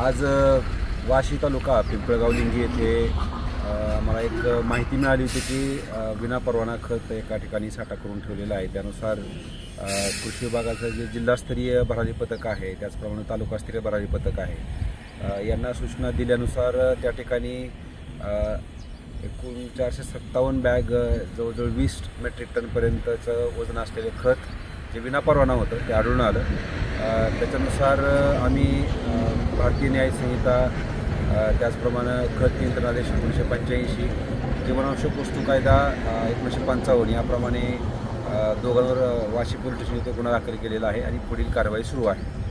आज वाशी तालुका पिंपळगाव लिंगी येथे आम्हाला एक माहिती मिळाली होती की विनापरवाना खत एका ठिकाणी साठा करून ठेवलेला आहे। त्यानुसार कृषी विभागाचं जे जिल्हास्तरीय भरारी पथक आहे, त्याचप्रमाणे तालुकास्तरीय भरारी पथक आहे, यांना सूचना दिल्यानुसार त्या ठिकाणी एकूण 457 बॅग जवळजवळ 20 मेट्रिक टनपर्यंतचं वजन असलेले खत जे विनापरवाना होतं ते आढळून आलं। त्याच्यानुसार आम्ही भारतीय न्याय संहिता, त्याचप्रमाणे खत नियंत्रण आदेश 1985, जीवनावश्यक वस्तू कायदा 1955 याप्रमाणे दोघांवर वाशी पोलीस स्टेशन येथे गुन्हा दाखल केलेला आहे आणि पुढील कारवाई सुरू आहे।